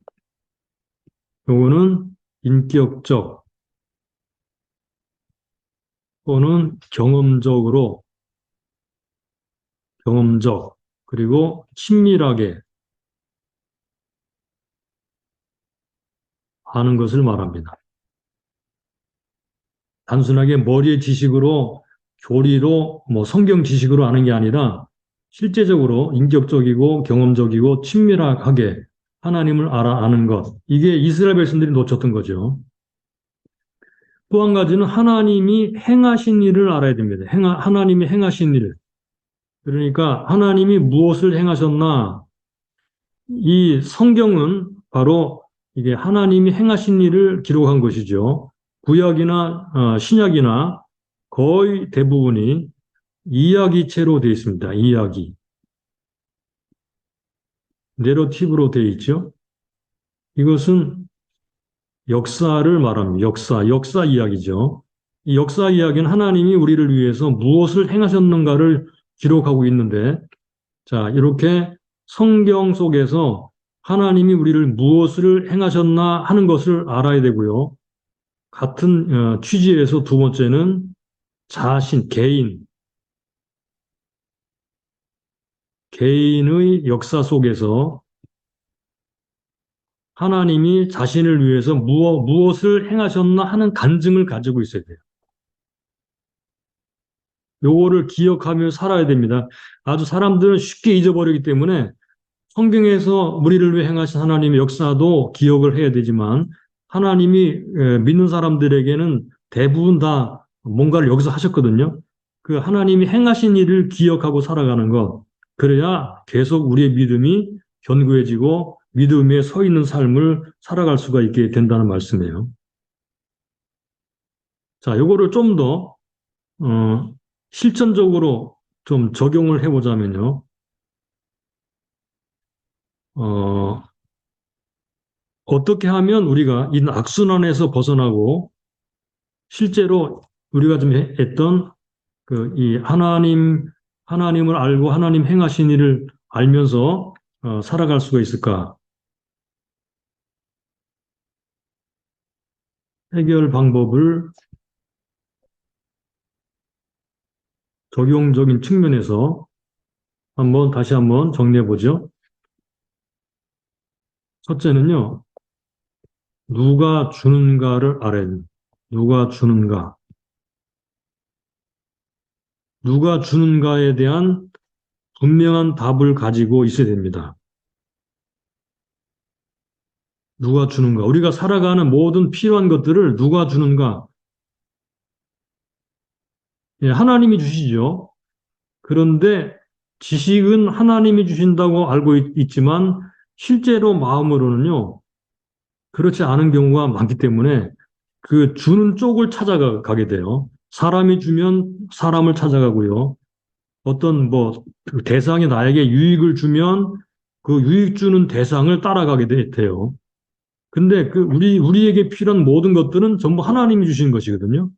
요거는 인격적 또는 경험적, 그리고 친밀하게 아는 것을 말합니다. 단순하게 머리의 지식으로, 교리로, 뭐 성경 지식으로 아는 게 아니라 실제적으로 인격적이고 경험적이고 친밀하게 하나님을 아는 것. 이게 이스라엘 백성들이 놓쳤던 거죠. 또 한 가지는 하나님이 행하신 일을 알아야 됩니다. 하나님이 행하신 일. 그러니까 하나님이 무엇을 행하셨나? 이 성경은 바로 이게 하나님이 행하신 일을 기록한 것이죠. 구약이나 신약이나 거의 대부분이 이야기체로 되어 있습니다. 이야기. 내러티브로 되어 있죠. 이것은 역사를 말합니다. 역사 이야기죠. 이 역사 이야기는 하나님이 우리를 위해서 무엇을 행하셨는가를 기록하고 있는데, 자, 이렇게 성경 속에서 하나님이 우리를 무엇을 행하셨나 하는 것을 알아야 되고요. 같은 취지에서 두 번째는 개인의 역사 속에서 하나님이 자신을 위해서 무엇을 행하셨나 하는 간증을 가지고 있어야 돼요. 요거를 기억하며 살아야 됩니다. 아주 사람들은 쉽게 잊어버리기 때문에 성경에서 우리를 위해 행하신 하나님의 역사도 기억을 해야 되지만 하나님이 믿는 사람들에게는 대부분 다 뭔가를 여기서 하셨거든요. 그 하나님이 행하신 일을 기억하고 살아가는 것. 그래야 계속 우리의 믿음이 견고해지고 믿음에 서 있는 삶을 살아갈 수가 있게 된다는 말씀이에요. 자, 요거를 좀 더 실천적으로 좀 적용을 해보자면요. 어떻게 하면 우리가 이 악순환에서 벗어나고 실제로 우리가 좀 했던 이 하나님 하나님을 알고 하나님 행하신 일을 알면서 살아갈 수가 있을까? 해결 방법을 적용적인 측면에서 다시 한번 정리해 보죠. 첫째는요, 누가 주는가를 알아야 됩니다. 누가 주는가. 누가 주는가에 대한 분명한 답을 가지고 있어야 됩니다. 누가 주는가. 우리가 살아가는 모든 필요한 것들을 누가 주는가. 예, 하나님이 주시죠. 그런데 지식은 하나님이 주신다고 알고 있지만 실제로 마음으로는요, 그렇지 않은 경우가 많기 때문에 그 주는 쪽을 찾아가게 돼요. 사람이 주면 사람을 찾아가고요. 어떤 그 대상이 나에게 유익을 주면 그 유익 주는 대상을 따라가게 돼요. 근데 우리에게 필요한 모든 것들은 전부 하나님이 주신 것이거든요.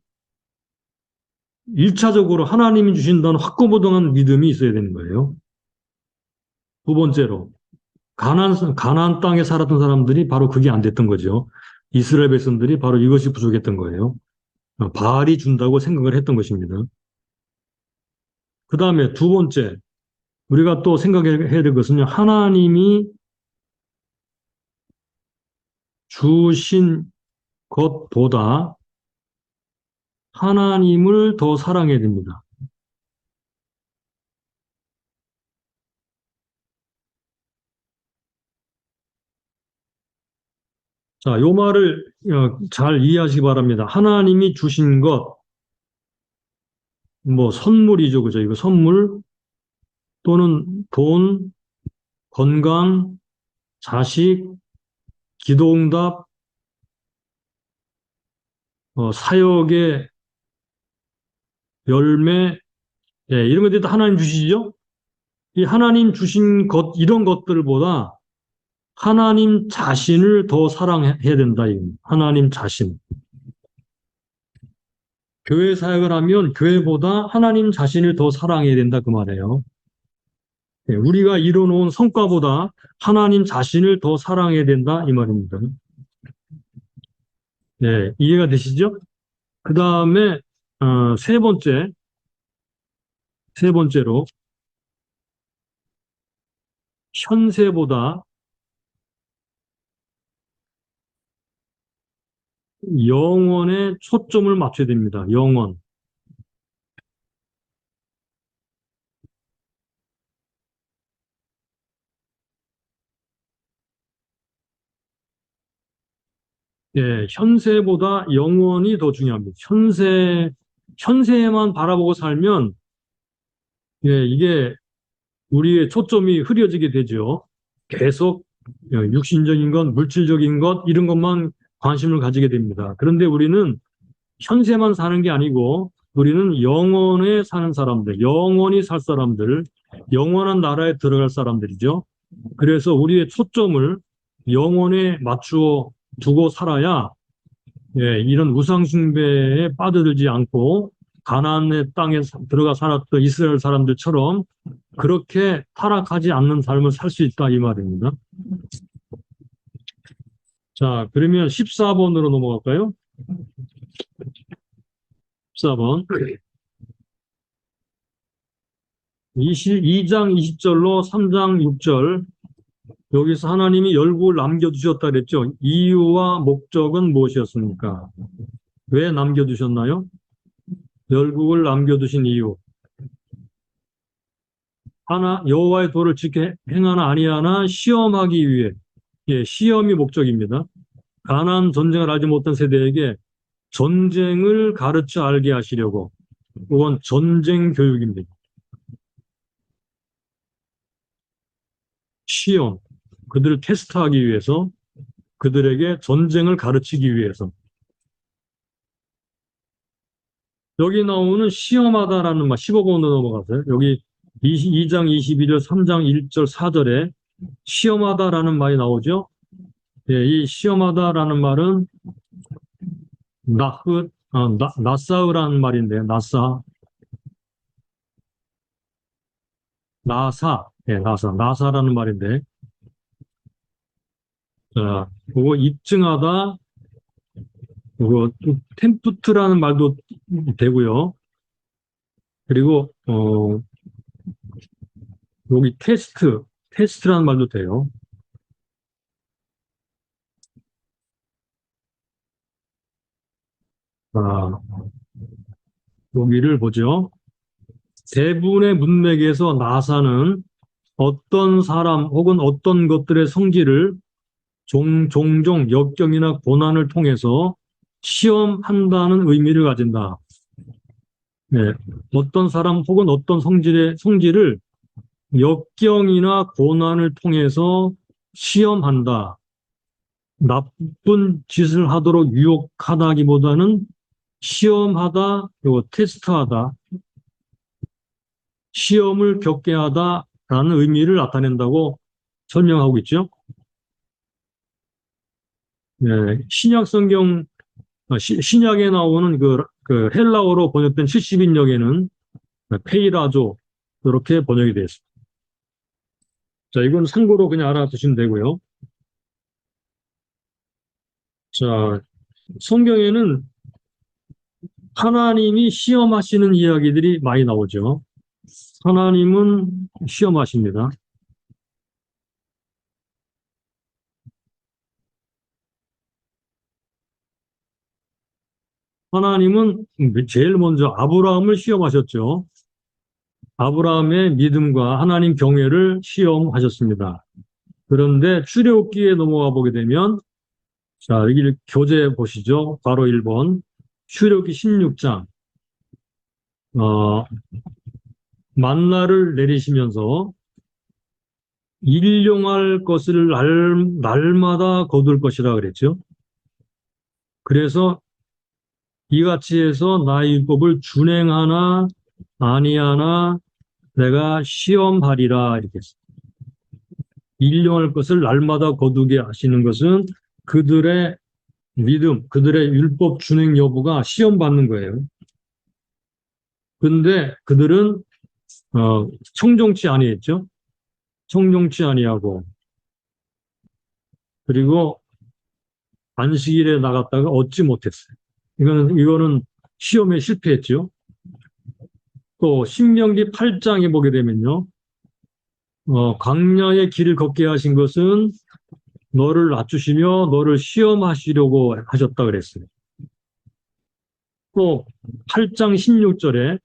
일차적으로 하나님이 주신다는 확고부동한 믿음이 있어야 되는 거예요. 두 번째로, 가나안 땅에 살았던 사람들이 바로 그게 안 됐던 거죠. 이스라엘 백성들이 바로 이것이 부족했던 거예요. 바알이 준다고 생각을 했던 것입니다. 그 다음에 두 번째, 우리가 또 생각해야 될 것은요, 하나님이 주신 것보다 하나님을 더 사랑해야 됩니다. 자, 요 말을 잘 이해하시기 바랍니다. 하나님이 주신 것, 선물이죠, 그죠? 이거 선물 또는 돈, 건강, 자식, 기도응답, 사역의 열매, 예, 이런 것들이 다 하나님 주시죠? 이 하나님 주신 것, 이런 것들보다 하나님 자신을 더 사랑해야 된다. 하나님 자신. 교회 사역을 하면 교회보다 하나님 자신을 더 사랑해야 된다. 그 말이에요. 예, 우리가 이뤄놓은 성과보다 하나님 자신을 더 사랑해야 된다. 이 말입니다. 네, 이해가 되시죠? 그 다음에, 세 번째로, 현세보다 영원에 초점을 맞춰야 됩니다. 영원. 예, 현세보다 영원이 더 중요합니다. 현세에만 바라보고 살면, 예, 이게 우리의 초점이 흐려지게 되죠. 계속 육신적인 것, 물질적인 것, 이런 것만 관심을 가지게 됩니다. 그런데 우리는 현세만 사는 게 아니고, 우리는 영원에 사는 사람들, 영원히 살 사람들, 영원한 나라에 들어갈 사람들이죠. 그래서 우리의 초점을 영원에 맞추어 두고 살아야 예, 이런 우상숭배에 빠져들지 않고 가나안의 땅에 들어가 살았던 이스라엘 사람들처럼 그렇게 타락하지 않는 삶을 살 수 있다 이 말입니다. 자, 그러면 14번으로 넘어갈까요? 14번. 2장 20절로 3장 6절 여기서 하나님이 열국을 남겨두셨다 그랬죠. 이유와 목적은 무엇이었습니까? 왜 남겨두셨나요? 열국을 남겨두신 이유. 여호와의 도를 지켜 행하나 아니하나 시험하기 위해. 예, 시험이 목적입니다. 가나안 전쟁을 알지 못한 세대에게 전쟁을 가르쳐 알게 하시려고. 그건 전쟁 교육입니다. 시험. 그들을 테스트하기 위해서, 그들에게 전쟁을 가르치기 위해서. 여기 나오는 시험하다라는 말, 15번으로 넘어가세요. 여기 2장 22절, 3장 1절, 4절에 시험하다라는 말이 나오죠. 예, 이 시험하다라는 말은 나사으라는 말인데요. 나사. 나사라는 말인데, 자, 그거 입증하다, 그거 템프트라는 말도 되고요. 그리고, 여기 테스트라는 말도 돼요. 아, 여기를 보죠. 대부분의 문맥에서 나사는 어떤 사람 혹은 어떤 것들의 성질을 종종 역경이나 고난을 통해서 시험한다는 의미를 가진다. 네. 어떤 사람 혹은 어떤 성질을 역경이나 고난을 통해서 시험한다. 나쁜 짓을 하도록 유혹하다기보다는 시험하다, 그리고 테스트하다, 시험을 겪게 하다라는 의미를 나타낸다고 설명하고 있죠. 네, 신약 성경, 신약에 나오는 그 헬라어로 번역된 70인역에는 페이라조, 이렇게 번역이 되어 있습니다. 자, 이건 참고로 그냥 알아두시면 되고요. 자, 성경에는 하나님이 시험하시는 이야기들이 많이 나오죠. 하나님은 시험하십니다. 하나님은 제일 먼저 아브라함을 시험하셨죠. 아브라함의 믿음과 하나님 경외를 시험하셨습니다. 그런데 출애굽기에 넘어가 보게 되면, 자, 여기 교재 보시죠. 바로 1번. 출애굽기 16장. 만나를 내리시면서 일용할 것을 날마다 거둘 것이라 그랬죠. 그래서 이같이 해서 나의 율법을 준행하나 아니하나 내가 시험하리라 이렇게 했습니다. 일용할 것을 날마다 거두게 하시는 것은 그들의 믿음, 그들의 율법 준행 여부가 시험받는 거예요. 근데 그들은 청종치 아니했죠. 청종치 아니하고 그리고 안식일에 나갔다가 얻지 못했어요. 이거는 시험에 실패했죠. 또 신명기 8장에 보게 되면요. 광야의 길을 걷게 하신 것은 너를 낮추시며 너를 시험하시려고 하셨다 그랬어요. 또 8장 16절에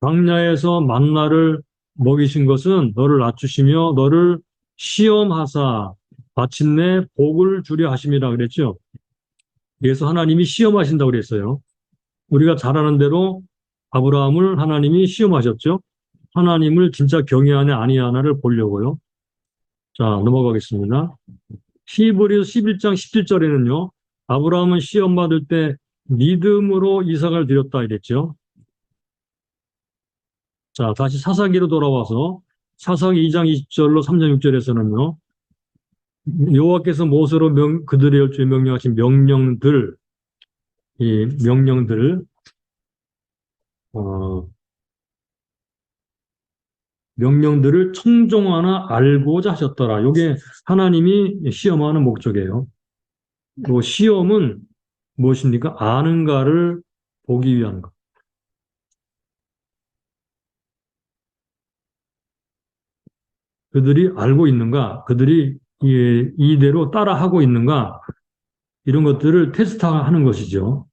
광야에서 만나를 먹이신 것은 너를 낮추시며 너를 시험하사 마침내 복을 주려 하심이라 그랬죠. 그래서 하나님이 시험하신다고 그랬어요. 우리가 잘 아는 대로 아브라함을 하나님이 시험하셨죠. 하나님을 진짜 경외하냐 아니하냐를 보려고요. 자, 넘어가겠습니다. 히브리서 11장 17절에는요. 아브라함은 시험 받을 때 믿음으로 이삭을 드렸다 이랬죠. 자, 다시 사사기로 돌아와서 사사기 2장 20절로 3장 6절에서는요. 여호와께서 모세로 그들의 열조에 명령하신 명령들, 이 명령들을 명령들을 청종하나 알고자 하셨더라. 이게 하나님이 시험하는 목적이에요. 그 시험은 무엇입니까? 아는가를 보기 위한 것. 그들이 알고 있는가? 그들이 이대로 따라하고 있는가? 이런 것들을 테스트하는 것이죠.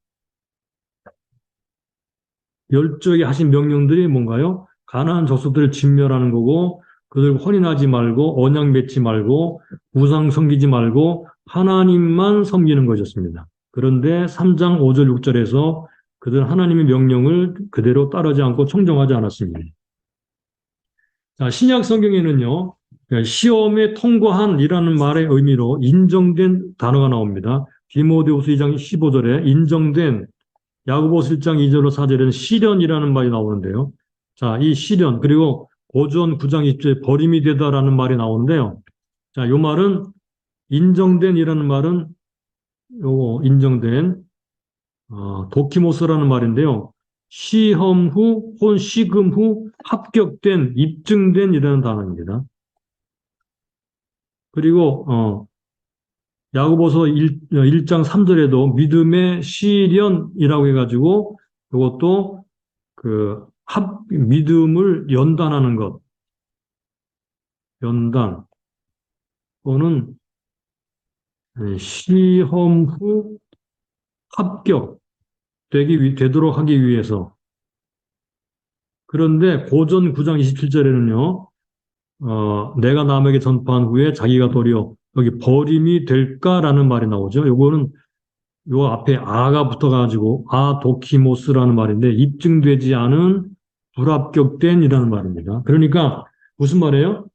열조에게 하신 명령들이 뭔가요? 가나안 족속들을 진멸하는 거고 그들 혼인하지 말고 언약 맺지 말고 우상 섬기지 말고 하나님만 섬기는 것이었습니다. 그런데 3장 5절 6절에서 그들 하나님의 명령을 그대로 따르지 않고 청정하지 않았습니다. 자, 신약 성경에는요. 시험에 통과한이라는 말의 의미로 인정된 단어가 나옵니다. 디모데후서 2장 15절에 인정된, 야고보서 1장 2절로 4절에는 시련이라는 말이 나오는데요. 자, 이 시련, 그리고 고전 9장 20절에 버림이 되다라는 말이 나오는데요. 자, 요 말은 인정된이라는 말은 요거 인정된 도키모스라는 말인데요. 시험 후 혹은 시금 후 합격된, 입증된 이라는 단어입니다. 그리고 야고보서 1장 3절에도 믿음의 시련이라고 해가지고 이것도 믿음을 연단하는 것, 연단 또는 시험 후 되도록 하기 위해서. 그런데 고전 9장 27절에는요, 내가 남에게 전파한 후에 자기가 도리어 여기 버림이 될까라는 말이 나오죠. 요거는 요 앞에 아가 붙어가지고 도키모스라는 말인데 입증되지 않은 불합격된이라는 말입니다. 그러니까 무슨 말이에요?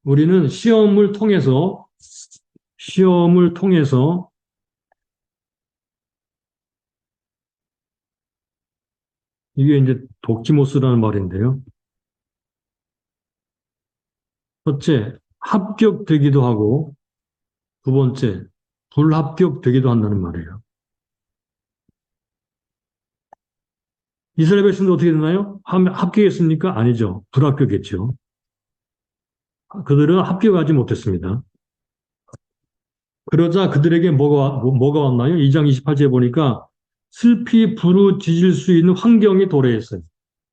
우리는 시험을 통해서 이게 이제 도키모스라는 말인데요. 첫째, 합격되기도 하고 두 번째, 불합격되기도 한다는 말이에요. 이스라엘 백성도 어떻게 되나요? 합격했습니까? 아니죠. 불합격했죠. 그들은 합격하지 못했습니다. 그러자 그들에게 뭐가 왔나요? 2장 28절에 보니까 슬피 부르짖을 수 있는 환경이 도래했어요.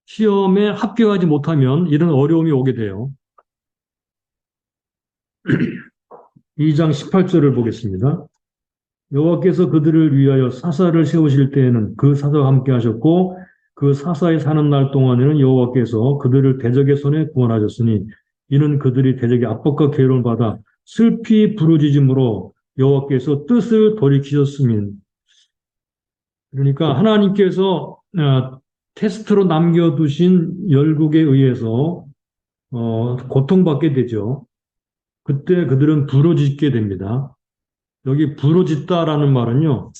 시험에 합격하지 못하면 이런 어려움이 오게 돼요. 2장 18절을 보겠습니다. 여호와께서 그들을 위하여 사사를 세우실 때에는 그 사사와 함께 하셨고 그 사사에 사는 날 동안에는 여호와께서 그들을 대적의 손에 구원하셨으니 이는 그들이 대적의 압박과 괴로움을 받아 슬피 부르짖음으로 여호와께서 뜻을 돌이키셨음인. 그러니까 하나님께서 테스트로 남겨두신 열국에 의해서 고통받게 되죠. 그때 그들은 부르짖게 됩니다. 여기 부르짖다라는 말은요,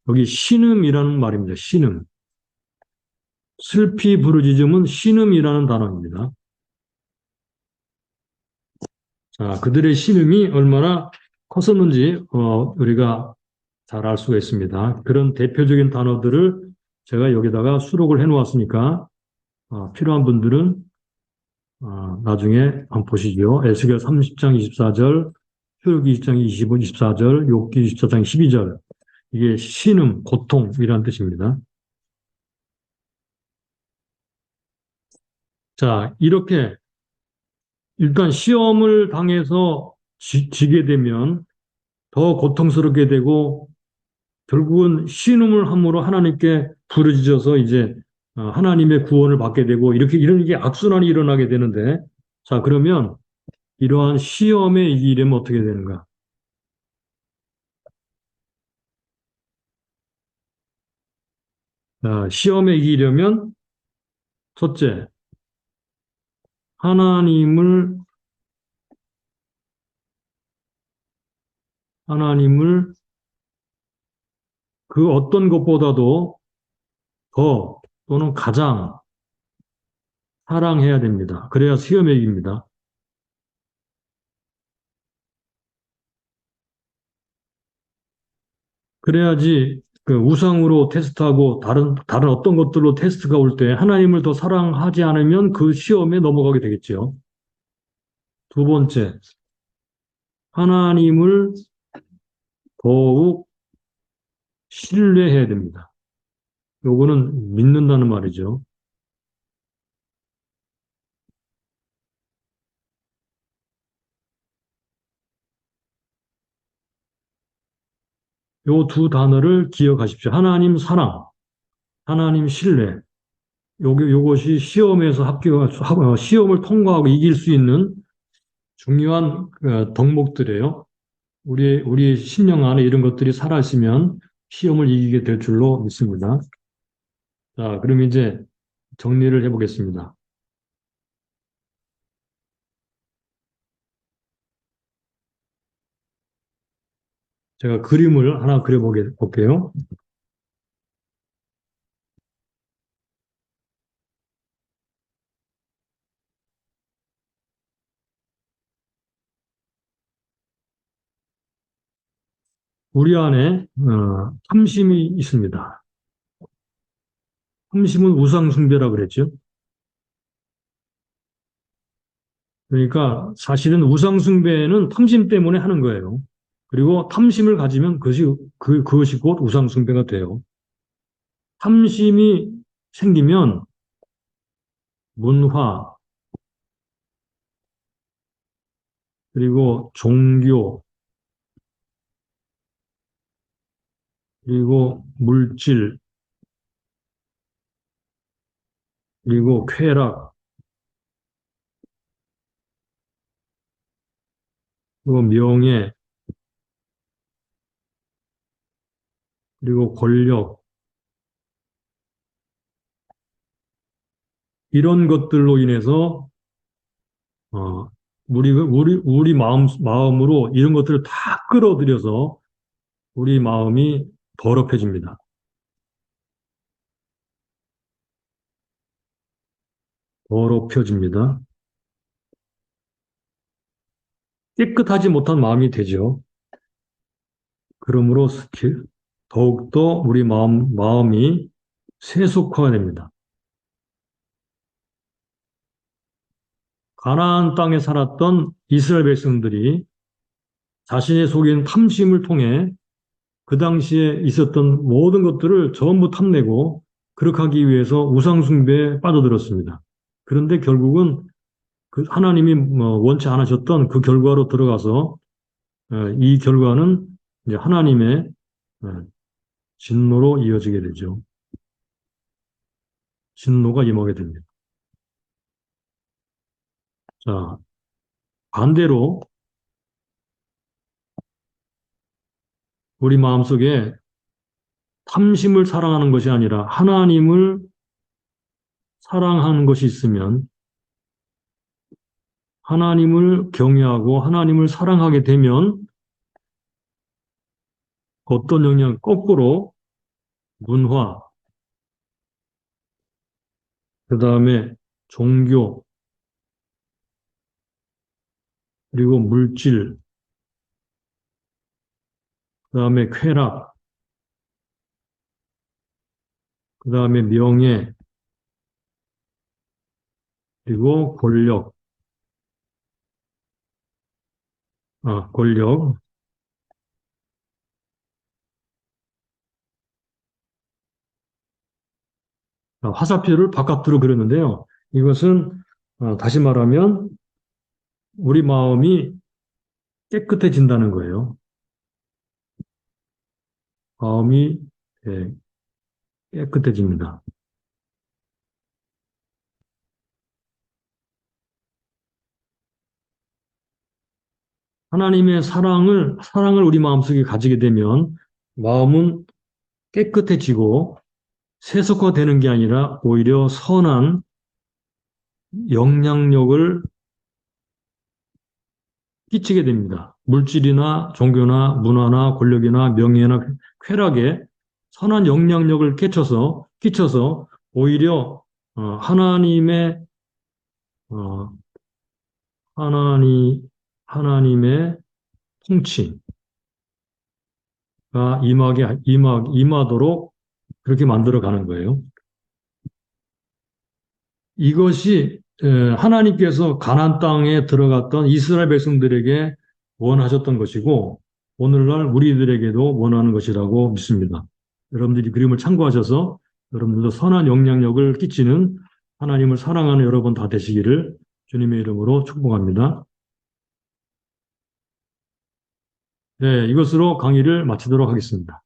여기 신음이라는 말입니다. 신음. 슬피 부르짖음은 신음이라는 단어입니다. 자, 그들의 신음이 얼마나 컸었는지 우리가 잘 알 수가 있습니다. 그런 대표적인 단어들을 제가 여기다가 수록을 해놓았으니까 필요한 분들은 나중에 한번 보시죠. 에스겔 30장 24절, 출애굽기 20장 25, 24절, 욥기 24장 12절. 이게 신음, 고통이라는 뜻입니다. 자, 이렇게 일단 시험을 당해서 지게 되면 더 고통스럽게 되고 결국은 신음을 함으로 하나님께 부르짖어서 이제 하나님의 구원을 받게 되고 이렇게 이런 게 악순환이 일어나게 되는데 자, 그러면 이러한 시험에 이기려면 어떻게 되는가? 시험에 이기려면 첫째, 하나님을 하나님을 그 어떤 것보다도 더 또는 가장 사랑해야 됩니다. 그래야 시험에 이깁니다. 그래야지 그 우상으로 테스트하고 다른 어떤 것들로 테스트가 올 때 하나님을 더 사랑하지 않으면 그 시험에 넘어가게 되겠죠. 두 번째, 하나님을 더욱 신뢰해야 됩니다. 요거는 믿는다는 말이죠. 요 두 단어를 기억하십시오. 하나님 사랑, 하나님 신뢰. 요것이 시험을 통과하고 이길 수 있는 중요한 덕목들이에요. 우리의 신령 안에 이런 것들이 살아있으면 시험을 이기게 될 줄로 믿습니다. 자, 그럼 이제 정리를 해보겠습니다. 제가 그림을 하나 볼게요. 우리 안에 탐심이 있습니다. 탐심은 우상숭배라 그랬죠. 그러니까 사실은 우상숭배는 탐심 때문에 하는 거예요. 그리고 탐심을 가지면 그것이 곧 우상숭배가 돼요. 탐심이 생기면 문화, 그리고 종교, 그리고 물질, 그리고 쾌락, 그리고 명예, 그리고 권력, 이런 것들로 인해서 우리 마음으로 이런 것들을 다 끌어들여서 우리 마음이 더럽혀집니다. 더럽혀집니다. 깨끗하지 못한 마음이 되죠. 그러므로 더욱더 우리 마음이 세속화가 됩니다. 가나안 땅에 살았던 이스라엘 백성들이 자신의 속에 있는 탐심을 통해 그 당시에 있었던 모든 것들을 전부 탐내고 그렇게 하기 위해서 우상숭배에 빠져들었습니다. 그런데 결국은 그 하나님이 원치 않으셨던 그 결과로 들어가서 이 결과는 이제 하나님의 진노로 이어지게 되죠. 진노가 임하게 됩니다. 자, 반대로 우리 마음속에 탐심을 사랑하는 것이 아니라 하나님을 사랑하는 것이 있으면 하나님을 경외하고 하나님을 사랑하게 되면 어떤 영향, 거꾸로 문화, 그 다음에 종교, 그리고 물질, 그 다음에 쾌락, 그 다음에 명예, 그리고 권력. 화살표를 바깥으로 그렸는데요. 이것은 다시 말하면 우리 마음이 깨끗해진다는 거예요. 마음이 예, 깨끗해집니다. 하나님의 사랑을 우리 마음속에 가지게 되면 마음은 깨끗해지고 세속화되는 게 아니라 오히려 선한 영향력을 끼치게 됩니다. 물질이나 종교나 문화나 권력이나 명예나 쾌락에 선한 영향력을 끼쳐서 오히려 하나님의 어, 하나님의 통치가 임하도록 그렇게 만들어 가는 거예요. 이것이 하나님께서 가나안 땅에 들어갔던 이스라엘 백성들에게 원하셨던 것이고 오늘날 우리들에게도 원하는 것이라고 믿습니다. 여러분들이 그림을 참고하셔서 여러분들도 선한 영향력을 끼치는 하나님을 사랑하는 여러분 다 되시기를 주님의 이름으로 축복합니다. 네, 이것으로 강의를 마치도록 하겠습니다.